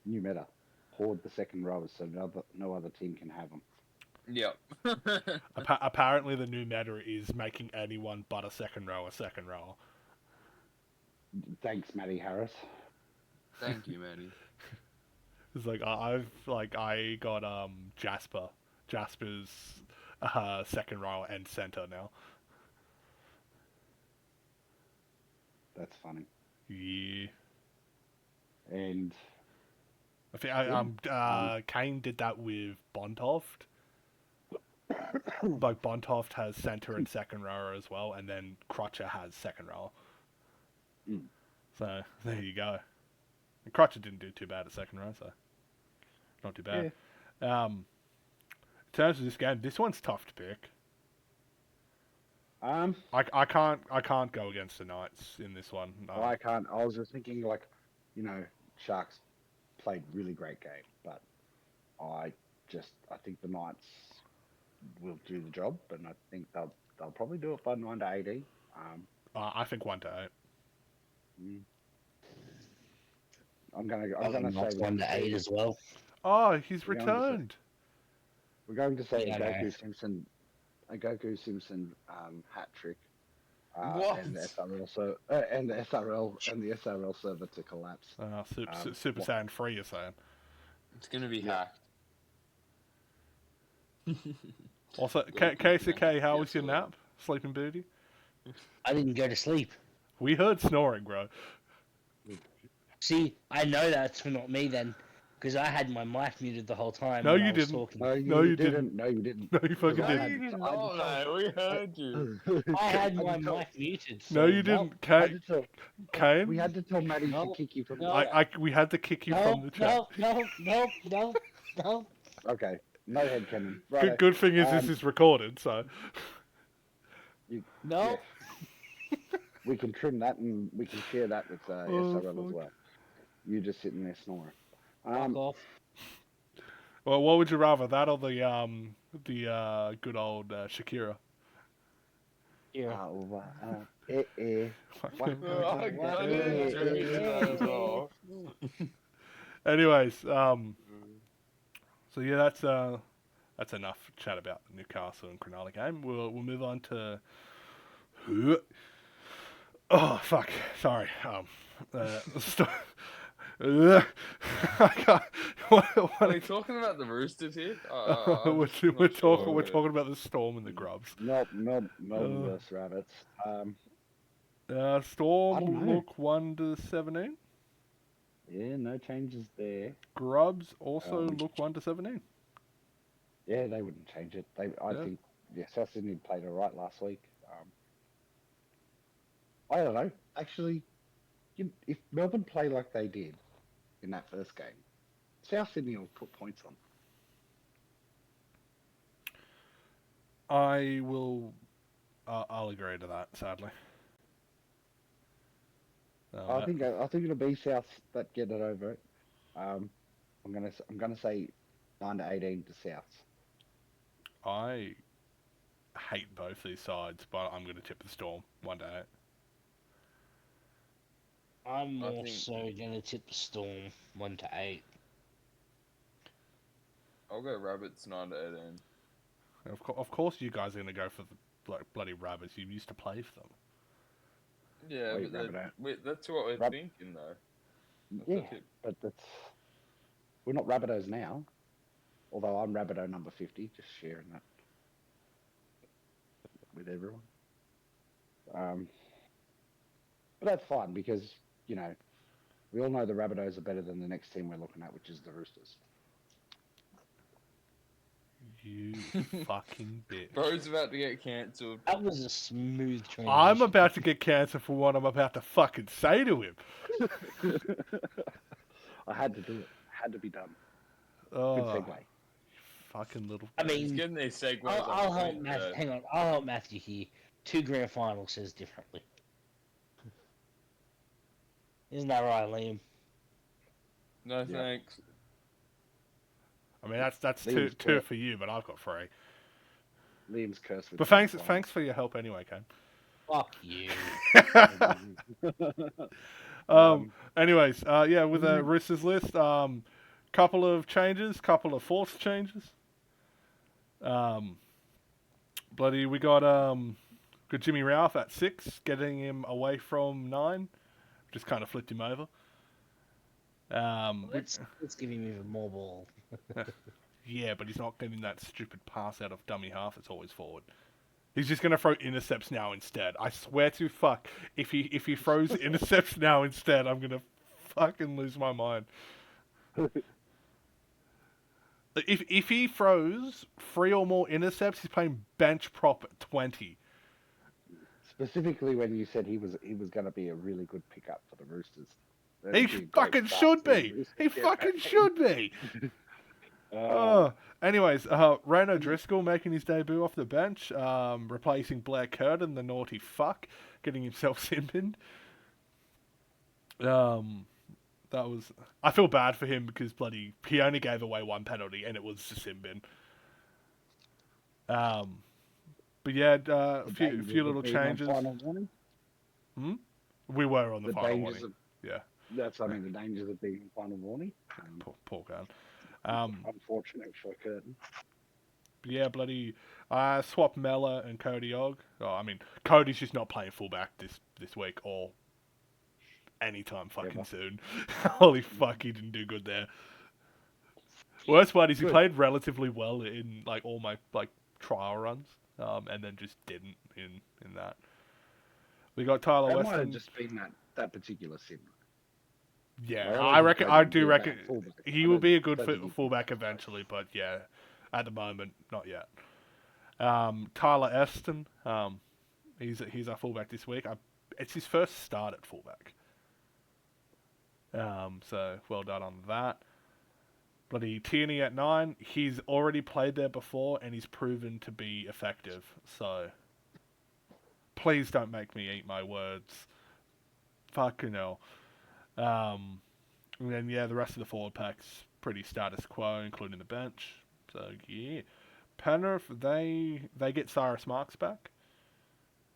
New meta. Hoard the second rowers so no other team can have them. Yep. Apparently, the new meta is making anyone but a second rower. Thanks, Matty Harris. Thank you, Manny. It's like I got Jasper's second rower and center now. That's funny. Yeah. And I think Kane did that with Bontoft. Like Bontoft has center and second rower as well, and then Crutcher has second rower. Mm. So there you go. And Crutcher didn't do too bad at second row, so not too bad. Yeah. In terms of this game, this one's tough to pick. I can't go against the Knights in this one. No. I can't. I was just thinking, like, Sharks played really great game, but I think the Knights will do the job, and I think they'll probably do it by 9-18. I think 1-8. I'm gonna Not say 1-8 as well. Oh, he's We're going to say- returned. We're going to say Yeah, a no. Goku Simpson hat trick. What? And the SRL server to collapse. Super Saiyan 3, you're saying. It's gonna be Yeah. hacked. Also, Goku, KCK, how man. was your Yes, nap? Sleeping Beauty? I didn't go to sleep. We heard snoring, bro. See, I know that's not me then, because I had my mic muted the whole time. No, when you I was didn't. Talking. No, you didn't. No, you didn't. No, you fucking No, No, didn't. you did I not, mate. We heard you. I had my mic muted. No, So you didn't. Kane? We had to tell Maddie No, to kick you from no. We had to kick you from the chat. No. Okay, no headcanon. Right. Good thing is this is recorded, so. No. We can trim that and we can share that with SRL as fuck. well. You just sitting there snoring. Fuck off. Well, what would you rather, that or the good old Shakira? Here. Eh, eh. I didn't drink that as well. Anyways, so yeah, that's enough chat about the Newcastle and Cronulla game. We'll move on to. Oh fuck! Sorry. I can't. Are we talking about the Roosters here? We're talking about the Storm and the Grubs. Melbourne versus Rabbits. I Storm don't know. look 1-17. Yeah, no changes there. Grubs also look 1-17. Yeah, they wouldn't change it. I think South Sydney played all right last week. I don't know. Actually, if Melbourne play like they did in that first game, South Sydney will put points on. I'll agree to that. Sadly, I think it'll be South that get it over it. I'm gonna say 9-18 to South. I hate both these sides, but I'm going to tip the Storm 1-8. I'm I also going to tip the Storm 1-8. I'll go Rabbits 9-18. Of course, you guys are going to go for the bloody Rabbits. You used to play for them. Yeah, Wait, but that's what we're thinking though. That's Yeah, our tip. but we're not Rabbitohs now. Although I'm Rabbitoh number 50, just sharing that with everyone. But that's fine because, we all know the Rabbitohs are better than the next team we're looking at, which is the Roosters. You fucking bitch. Bro's about to get cancelled. That was a smooth transition. I'm about to get cancer for what I'm about to fucking say to him. I had to do it. Had to be done. Oh, Good segue. fucking little. I He's mean, getting these segues. I'll on help point, Matthew. though. Hang on, I'll help Matthew here. 2 grand final says differently. Isn't that right, Liam? No Yeah. thanks. I mean, that's Liam's two cur- for you, but I've got 3. Liam's cursed with But grand thanks for your help anyway, Ken. Fuck you. um, Anyways, yeah, with the Mhm. Roosters list, couple of changes, couple of forced changes. Bloody, we got Jimmy Ralph at 6, getting him away from 9. Just kind of flipped him over. Let's give him even more ball. Yeah, but he's not getting that stupid pass out of dummy half. It's always forward. He's just gonna throw intercepts now instead. I swear to fuck, if he throws intercepts now instead, I'm gonna fucking lose my mind. If he throws 3 or more intercepts, he's playing bench prop at 20. specifically when you said he was going to be a really good pickup for the Roosters. He That'd be a great fucking start should to the be. Roosters He campaign. fucking should be. Uh, Anyways, Ren O'Driscoll making his debut off the bench, replacing Blair Curtin, the naughty fuck, getting himself simpined. That was. I feel bad for him because bloody he only gave away 1 penalty and it was the sin bin. But yeah, a the few dangers little of being on changes. final warning. We were on the The final dangers warning. of Yeah, that's I mean the dangers of being on final warning. poor guy. Unfortunate for Curtin. But yeah, bloody. I swapped Mella and Cody Og. Oh, I mean, Cody's just not playing fullback this week or anytime fucking Ever. soon. Holy fuck, he didn't do good there. Worst part is he Good. played relatively well in like all my like trial runs, and then just didn't in that. We got Tyler That might have Weston. just been that particular sim. Yeah, Like, I reckon. I don't do think reckon he's a fullback. he I will don't- be a good don't think he's fullback a eventually, but yeah, at the moment, not yet. Tyler Eston, he's our fullback this week. It's his first start at fullback. So well done on that. Bloody Tierney at 9. He's already played there before, and he's proven to be effective. So please don't make me eat my words. Fucking hell. And then yeah, the rest of the forward pack's pretty status quo, including the bench. So yeah, Penrith they get Cyrus Marks back.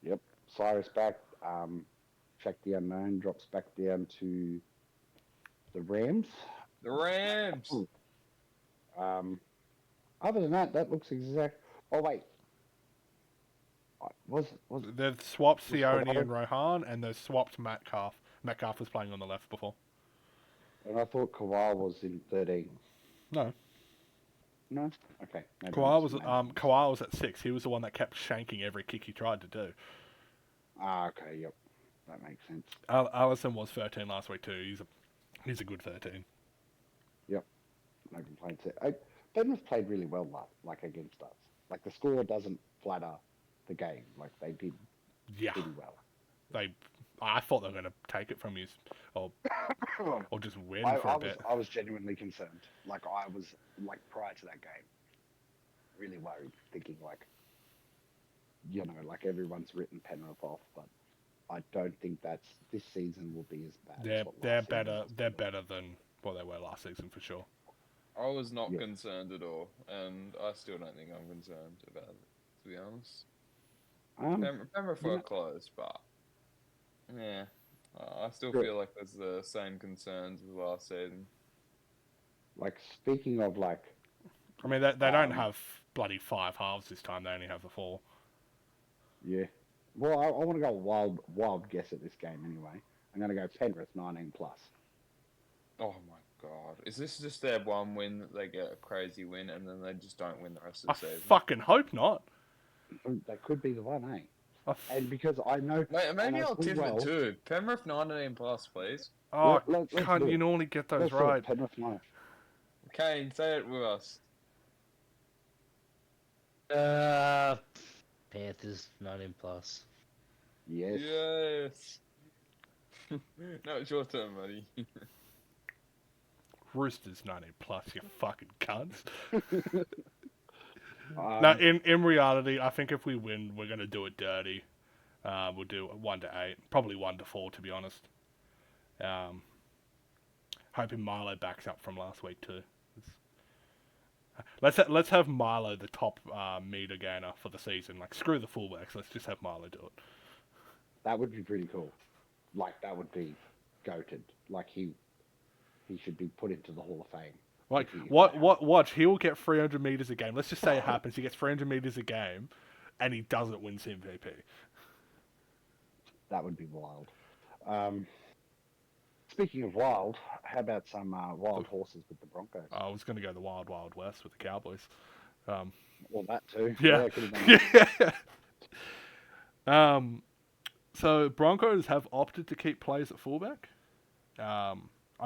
Yep. Cyrus back. Check the unknown. Drops back down to the Rams. The Rams. Other than that, that looks exact. Oh wait. Was They've swapped Was Sione Kawhi- and Rohan, and they've swapped Metcalf. Metcalf was playing on the left before. and I thought Kawhi was in 13. No, No. Okay. Maybe Kawhi I'm just- Kawhi was at 6. He was the one that kept shanking every kick he tried to do. Okay. Yep. That makes sense. Allison was 13 last week too. He's a good 13. Yep. No complaints there. Penrith played really well like against us. Like the score doesn't flatter the game. Like they did Yeah, pretty well. I thought they were going to take it from you, or just win for a bit. I was genuinely concerned. Like I was like prior to that game, really worried, thinking like, like everyone's written Penrith off, but I don't think this season will be as bad. as what They're last season better. was. They're better than what they were last season for sure. I was not Yeah. concerned at all, and I still don't think I'm concerned about it, to be honest. Penrith were yeah. close, but yeah, I still Sure. feel like there's the same concerns as last season. Like speaking of like, I mean, they don't have bloody 5 halves this time. They only have the 4. yeah. Well, I want to go wild guess at this game anyway. I'm going to go Penrith 19 plus. Oh my god, is this just their one win that they get a crazy win and then they just don't win the rest of I the season? fucking hope not. That could be the one, eh? I And because I know, Maybe I I'll full tip well- it too. Penrith 19 plus, please. Oh, let's cunt, do you it. normally get those let's do it, right. Penrith 9. Kane, say it with us. Panthers 19 plus. Yes. Yes. No, it's your turn, buddy. Roosters 90 plus, you fucking cunts. Um, No, in reality, I think if we win, we're gonna do it dirty. We'll do 1 to 8, probably 1 to 4, to be honest. Hoping Milo backs up from last week too. Let's have Milo the top meter gainer for the season. Like screw the fullbacks. Let's just have Milo do it. That would be pretty cool. Like that would be goated. Like he should be put into the Hall of Fame. Like watch, he will get 300 meters a game. Let's just say it happens. He gets 300 meters a game, and he doesn't win MVP. That would be wild. Speaking of wild, how about some wild horses with the Broncos? I was going to go the Wild Wild West with the Cowboys. Well, that too. Yeah. Could've done that. Yeah. So Broncos have opted to keep players at fullback. I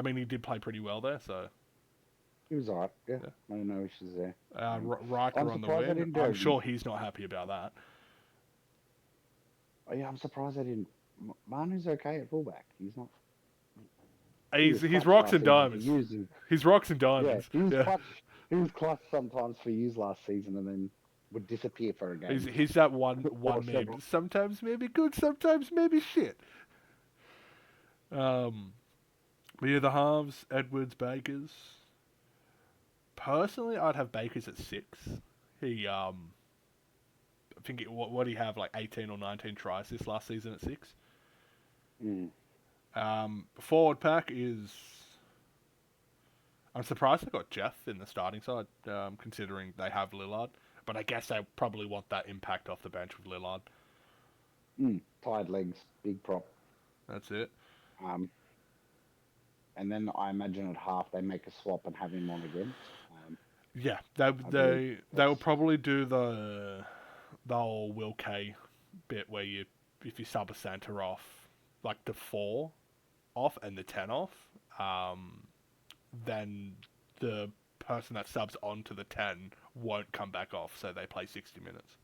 mean, he did play pretty well there, so. He was alright. Yeah, no issues there. Riker I'm on the surprised they wing. didn't do I'm it. sure he's not happy about that. Oh, yeah, I'm surprised they didn't. Manu's okay at fullback. He's not. He's clutch rocks last and season diamonds. for using- He's rocks and Yeah, diamonds. he was clutch. He was clutch sometimes for use last season, and then would disappear for a game. He's that one Or meme. several. Sometimes maybe good, sometimes maybe shit. But yeah, the halves, Edwards, Bakers. Personally, I'd have Bakers at 6. He, I think what did he have, like 18 or 19 tries this last season at 6? Mm. Forward pack is. I'm surprised they got Jeff in the starting side, considering they have Lillard. But I guess they probably want that impact off the bench with Lillard. Tired legs, big prop. That's it. And then I imagine at half they make a swap and have him on again. Yeah, believe they will probably do the old Will K bit where if you sub a centre off, like the 4 off and the 10 off, then the person that subs onto the 10 won't come back off, so they play 60 minutes.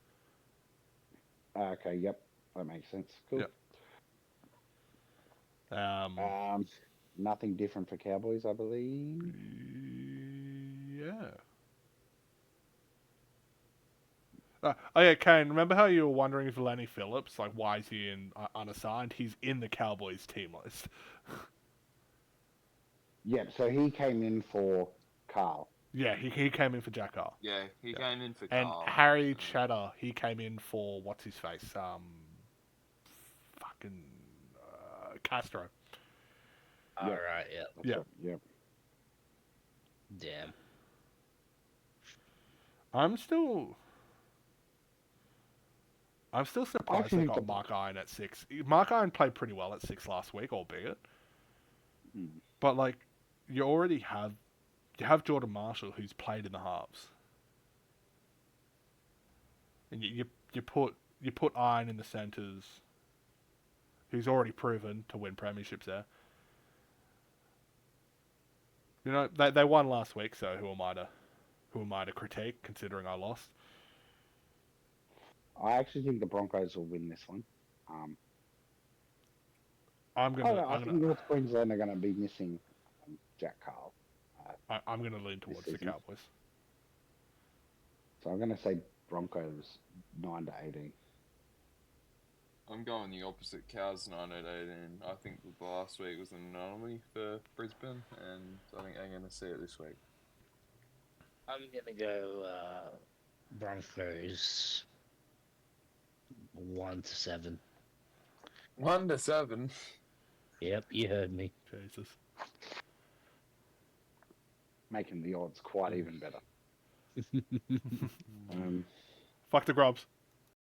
Okay, yep, that makes sense. Cool. Yep. Nothing different for Cowboys, I believe. Yeah. Oh yeah, Kane, remember how you were wondering if Lenny Phillips, like, why is he unassigned? He's in the Cowboys team list. Yep, so he came in for Carl. Yeah, he came in for Jack Carl. Yeah, he came in for And Carl. Harry Cheddar, he came in for, what's his face? Castro. All right, yeah. Yep. Damn. I'm still surprised Actually, they got Mark Iron at 6. Mark Iron played pretty well at 6 last week, albeit. But like, you have Jordan Marshall who's played in the halves, and you put Iron in the centres, who's already proven to win premierships there. You know, they won last week, so who am I to critique, considering I lost? I actually think the Broncos will win this one. I think North Queensland are going to be missing Jack Carl. I'm going to lean towards the Cowboys. So I'm going to say Broncos 9-18. I'm going the opposite. Cows 9-18. I think the last week was an anomaly for Brisbane, and I think I'm going to see it this week. I'm gonna go Broncos 1-7. 1-7. Yep, you heard me. Jesus. Making the odds quite even better. Fuck the Grubs.